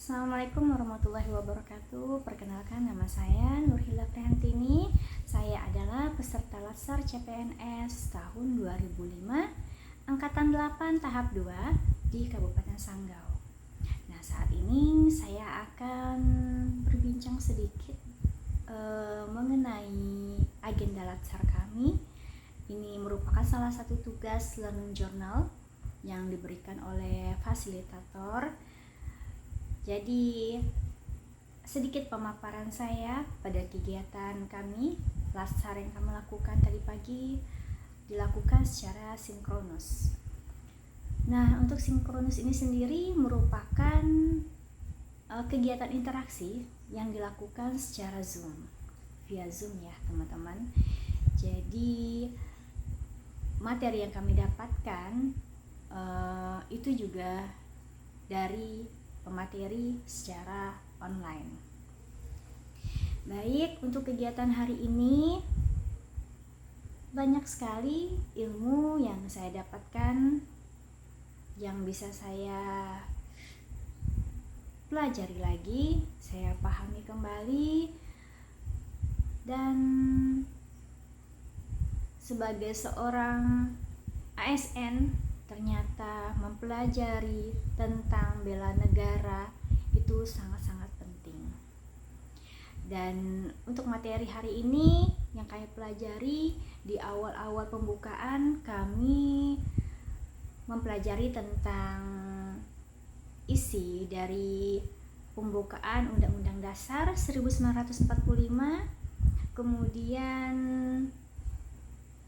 Assalamualaikum warahmatullahi wabarakatuh. Perkenalkan, nama saya Nurhila Prihantini. Saya adalah peserta Latsar CPNS tahun 2005 Angkatan 8 tahap 2 di Kabupaten Sanggau. Nah, saat ini saya akan berbincang sedikit mengenai agenda Latsar kami. Ini merupakan salah satu tugas learning journal yang diberikan oleh fasilitator. Jadi sedikit pemaparan saya pada kegiatan kami. Latsar yang kami lakukan tadi pagi dilakukan secara sinkronus. Nah, untuk sinkronus ini sendiri merupakan kegiatan interaksi yang dilakukan secara via Zoom ya teman-teman. Jadi materi yang kami dapatkan itu juga dari pemateri secara online. Baik, untuk kegiatan hari ini banyak sekali ilmu yang saya dapatkan, yang bisa saya pelajari lagi, saya pahami kembali, dan sebagai seorang ASN ternyata mempelajari tentang bela negara itu sangat-sangat penting. Dan untuk materi hari ini yang kami pelajari, di awal-awal pembukaan kami mempelajari tentang isi dari pembukaan Undang-Undang Dasar 1945, kemudian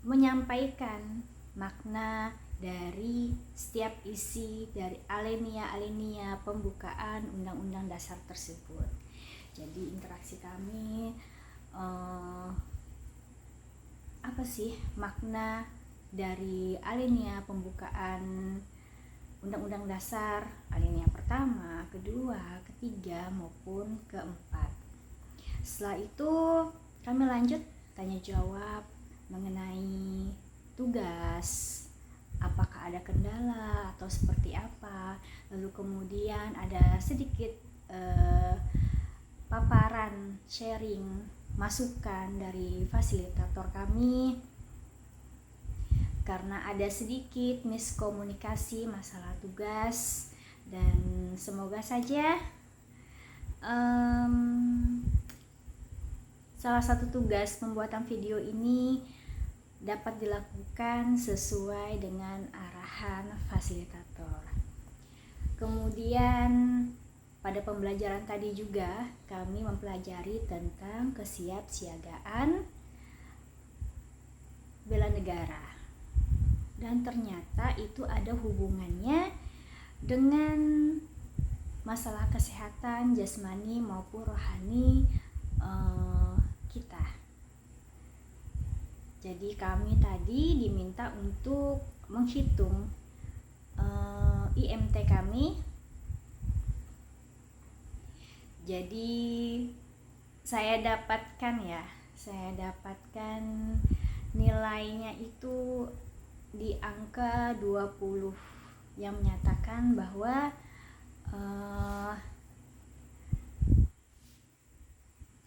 menyampaikan makna dari setiap isi dari alinea pembukaan Undang-Undang Dasar tersebut. Jadi interaksi kami apa sih makna dari alinea pembukaan Undang-Undang Dasar, alinea pertama, kedua, ketiga maupun keempat. Setelah itu kami lanjut tanya jawab mengenai tugas, apakah ada kendala atau seperti apa. Lalu kemudian ada sedikit paparan, sharing, masukan dari fasilitator kami karena ada sedikit miskomunikasi masalah tugas. Dan semoga saja salah satu tugas pembuatan video ini dapat dilakukan sesuai dengan arahan fasilitator. Kemudian pada pembelajaran tadi juga kami mempelajari tentang kesiapsiagaan bela negara. Dan ternyata itu ada hubungannya dengan masalah kesehatan jasmani maupun rohani kita. Jadi kami tadi diminta untuk menghitung IMT kami. Jadi saya dapatkan nilainya itu di angka 20 yang menyatakan bahwa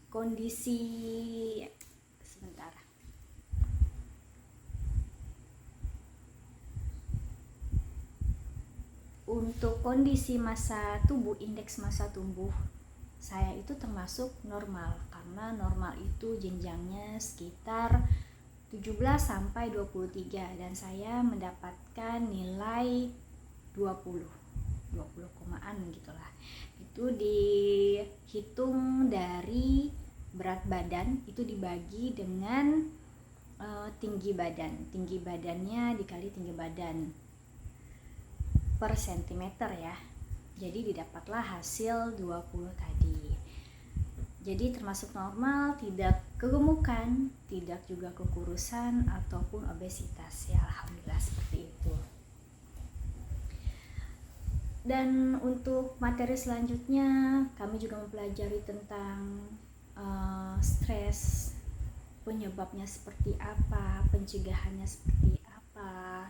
kondisi untuk kondisi massa tubuh, indeks massa tubuh saya itu termasuk normal, karena normal itu jenjangnya sekitar 17 sampai 23 dan saya mendapatkan nilai 20 komaan gitulah. Itu dihitung dari berat badan, itu dibagi dengan tinggi badannya dikali tinggi badan per sentimeter ya. Jadi didapatlah hasil 20 tadi. Jadi termasuk normal, tidak kegemukan, tidak juga kekurusan ataupun obesitas ya, alhamdulillah seperti itu. Dan untuk materi selanjutnya kami juga mempelajari tentang stres, penyebabnya seperti apa, pencegahannya seperti apa.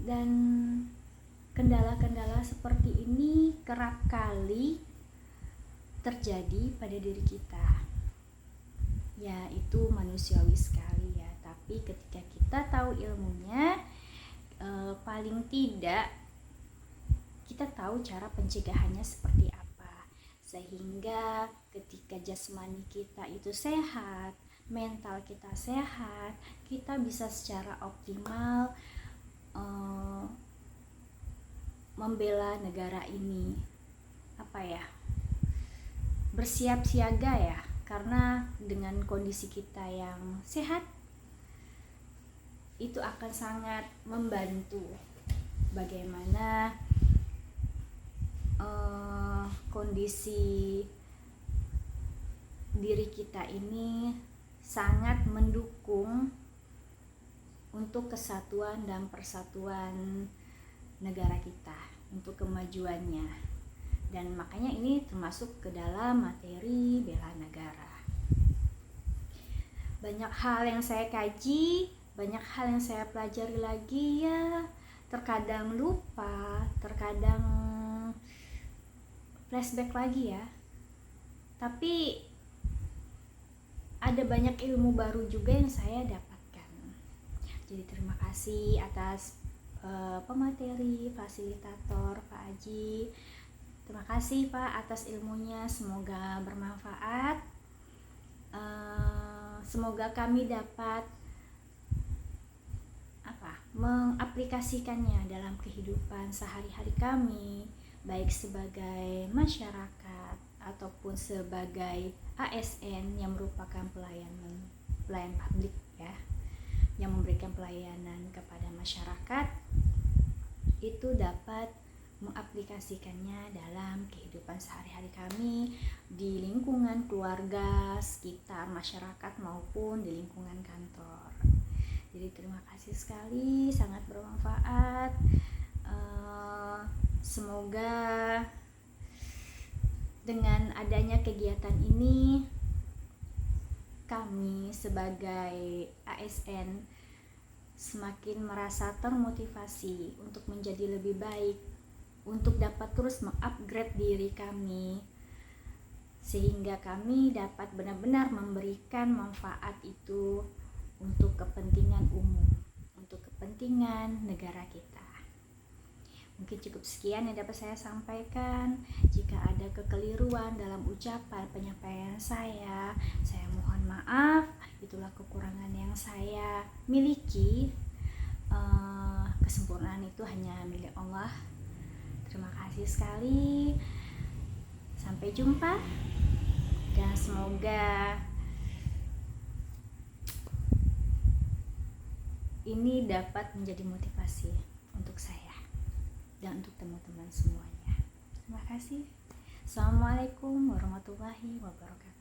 Dan kendala-kendala seperti ini kerap kali terjadi pada diri kita. Ya, itu manusiawi sekali ya. Tapi ketika kita tahu ilmunya, paling tidak kita tahu cara pencegahannya seperti apa, sehingga ketika jasmani kita itu sehat, mental kita sehat, kita bisa secara optimal membela negara ini, bersiap siaga ya, karena dengan kondisi kita yang sehat itu akan sangat membantu bagaimana kondisi diri kita ini sangat mendukung untuk kesatuan dan persatuan negara kita, untuk kemajuannya. Dan makanya ini termasuk ke dalam materi bela negara. Banyak hal yang saya kaji, banyak hal yang saya pelajari lagi ya. Terkadang lupa, terkadang flashback lagi ya. Tapi ada banyak ilmu baru juga yang saya dapatkan. Jadi terima kasih atas pemateri, fasilitator Pak Aji. Terima kasih Pak atas ilmunya, semoga bermanfaat. Semoga kami dapat mengaplikasikannya dalam kehidupan sehari-hari kami, baik sebagai masyarakat ataupun sebagai ASN yang merupakan pelayan publik ya, yang memberikan pelayanan kepada masyarakat, itu dapat mengaplikasikannya dalam kehidupan sehari-hari kami di lingkungan keluarga, sekitar masyarakat maupun di lingkungan kantor. Jadi terima kasih sekali, sangat bermanfaat. Semoga dengan adanya kegiatan ini kami sebagai ASN semakin merasa termotivasi untuk menjadi lebih baik, untuk dapat terus mengupgrade diri kami, sehingga kami dapat benar-benar memberikan manfaat itu untuk kepentingan umum, untuk kepentingan negara kita. Mungkin cukup sekian yang dapat saya sampaikan. Jika ada kekeliruan dalam ucapan penyampaian saya mohon maaf. Itulah kekurangan yang saya miliki. Kesempurnaan itu hanya milik Allah. Terima kasih sekali. Sampai jumpa dan semoga ini dapat menjadi motivasi untuk saya dan untuk teman-teman semuanya. Terima kasih. Assalamualaikum warahmatullahi wabarakatuh.